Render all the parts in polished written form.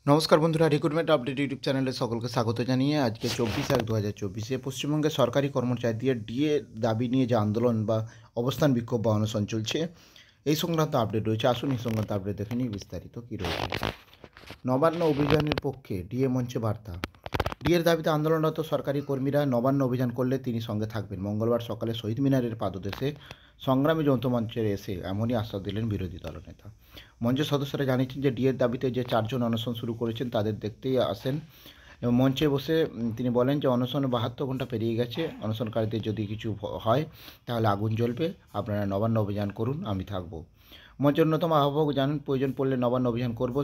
নমস্কার বন্ধুরা, recruitment update YouTube চ্যানেলে সকলকে স্বাগত জানিয়ে আজকে 24/1/2024 পশ্চিমবঙ্গে সরকারি কর্মচারীদের ডিএ দাবি নিয়ে যে আন্দোলন বা অবস্থান বিক্ষোভ বা অনশন চলছে, এই সংক্রান্ত আপডেট রয়েছে। আসুন এই সংক্রান্ত আপডেট দেখে নিই বিস্তারিত কী রয়েছে। নবান্ন অভিযানের পক্ষে ডিএ মঞ্চে বার্তা। ডিএর দাবিতে আন্দোলনরত সরকারি কর্মীরা নবান্ন অভিযান করলে তিনি সঙ্গে থাকবেন। মঙ্গলবার সকালে শহীদ মিনারের পাদদেশে সংগ্রামী যৌথ মঞ্চে এসে এমনই আশ্বাস দিলেন বিরোধী দলনেতা। মঞ্চের সদস্যরা জানিয়েছেন যে ডিএর দাবিতে যে 4 জন অনশন শুরু করেছেন তাদের দেখতেই আসেন এবং মঞ্চে বসে তিনি বলেন যে অনশনে 72 ঘন্টা পেরিয়ে গেছে। অনশনকারীদের যদি কিছু হয় তাহলে আগুন জ্বলবে। আপনারা নবান্ন অভিযান করুন, আমি থাকব। মঞ্চের অন্যতম আহ্বায়ক জানান, প্রয়োজন পড়লে নবান্ন অভিযান করব,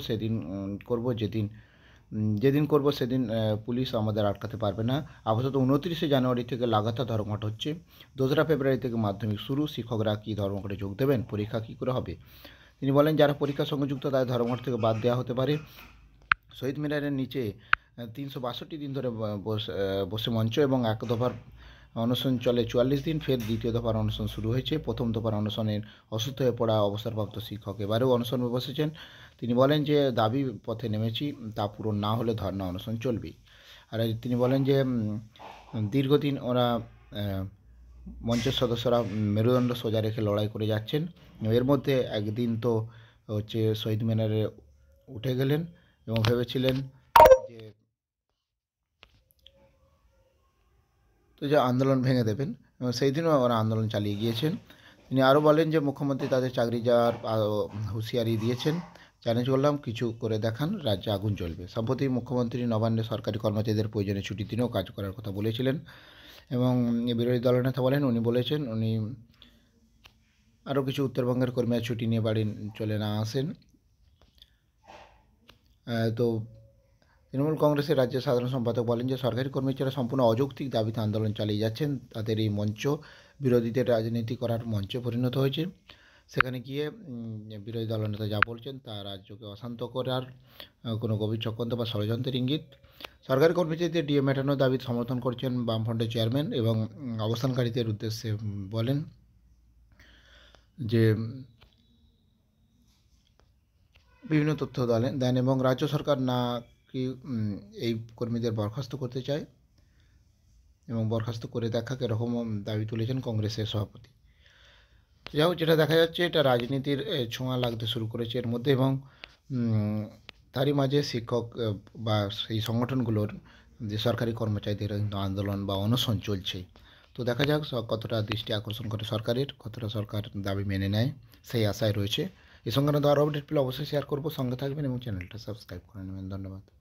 যেদিন করব সেদিন পুলিশ আমাদের আটকাতে পারবে না। আপাতত 29শে জানুয়ারি থেকে লাগাতার ধর্মঘট হচ্ছে। 2রা ফেব্রুয়ারি থেকে মাধ্যমিক শুরু। শিক্ষকরা কি ধর্মঘটে যোগ দেবেন? পরীক্ষা কী করে হবে? তিনি বলেন, যারা পরীক্ষার সঙ্গে যুক্ত তাদের ধর্মঘট থেকে বাদ দেওয়া হতে পারে। শহীদ মিনারের নিচে 362 দিন ধরে বসে মঞ্চ এবং এক দফার অনশন চলে 44 দিন। ফের দ্বিতীয় দফার অনশন শুরু হয়েছে। প্রথম দফার অনশনের অসুস্থ হয়ে পড়া অবসরপ্রাপ্ত শিক্ষক এবারেও অনশনে বসেছেন। তিনি বলেন যে দাবি পথে নেমেছি, তা পূরণ না হলে ধর্ণা অনশন চলবেই। আর তিনি বলেন যে দীর্ঘদিন ওরা মঞ্চের সদস্যরা মেরুদণ্ড সোজা রেখে লড়াই করে যাচ্ছেন। এর মধ্যে একদিন তো হচ্ছে শহীদ মিনারে উঠে গেলেন এবং ভেবেছিলেন যে আন্দোলন ভেঙে দেবেন এবং সেই দিনও ওরা আন্দোলন চালিয়ে গিয়েছেন। তিনি আরও বলেন যে মুখ্যমন্ত্রী তাদের চাকরি যাওয়ার হুঁশিয়ারি দিয়েছেন। চ্যালেঞ্জ করলাম, কিছু করে দেখান, রাজ্যে আগুন জ্বলবে। সম্প্রতি মুখ্যমন্ত্রী নবান্নে সরকারি কর্মচারীদের প্রয়োজনে ছুটির দিনেও কাজ করার কথা বলেছিলেন এবং বিরোধী দলনেতা বলেন, উনি আরও কিছু উত্তরবঙ্গের কর্মীরা ছুটি নিয়ে বাড়ি চলে না আসেন। তো তৃণমূল কংগ্রেসের রাজ্য সাধারণ সম্পাদক বলেন যে সরকারি কর্মচারীরা সম্পূর্ণ অযৌক্তিক দাবিতে আন্দোলন চালিয়ে যাচ্ছেন। তাদের এই মঞ্চ বিরোধীদের রাজনীতি করার মঞ্চে পরিণত হয়েছে। সেখানে গিয়ে বিরোধী দলনেতা যা বলছেন তা রাজ্যকে অশান্ত করার কোনো গভীর চক্রান্ত বা ষড়যন্ত্রের ইঙ্গিত। সরকারি কর্মচারীদের ডিএ মেটানোর দাবি সমর্থন করছেন বামফ্রন্টের চেয়ারম্যান এবং অবস্থানকারীদের উদ্দেশ্যে বলেন যে বিভিন্ন তথ্য দেন এবং রাজ্য সরকার না কি এই কর্মীদের বরখাস্ত করতে চায় এবং বরখাস্ত করে দেখাক, এরকম দাবি তুলেছেন কংগ্রেসের সভাপতি। যাই হোক, যেটা দেখা যাচ্ছে এটা রাজনীতির ছোঁয়া লাগতে শুরু করেছে এর মধ্যে এবং তারই মাঝে শিক্ষক বা সেই সংগঠনগুলোর যে সরকারি কর্মচারীদের আন্দোলন বা অনশন চলছেই। তো দেখা যাক কতটা দৃষ্টি আকর্ষণ করে সরকারের, কতটা সরকার দাবি মেনে নেয়, সেই আশায় রয়েছে। এই সংক্রান্ত আরও আপডেট পেলে অবশ্যই শেয়ার করবো। সঙ্গে থাকবেন এবং চ্যানেলটা সাবস্ক্রাইব করে নেবেন। ধন্যবাদ।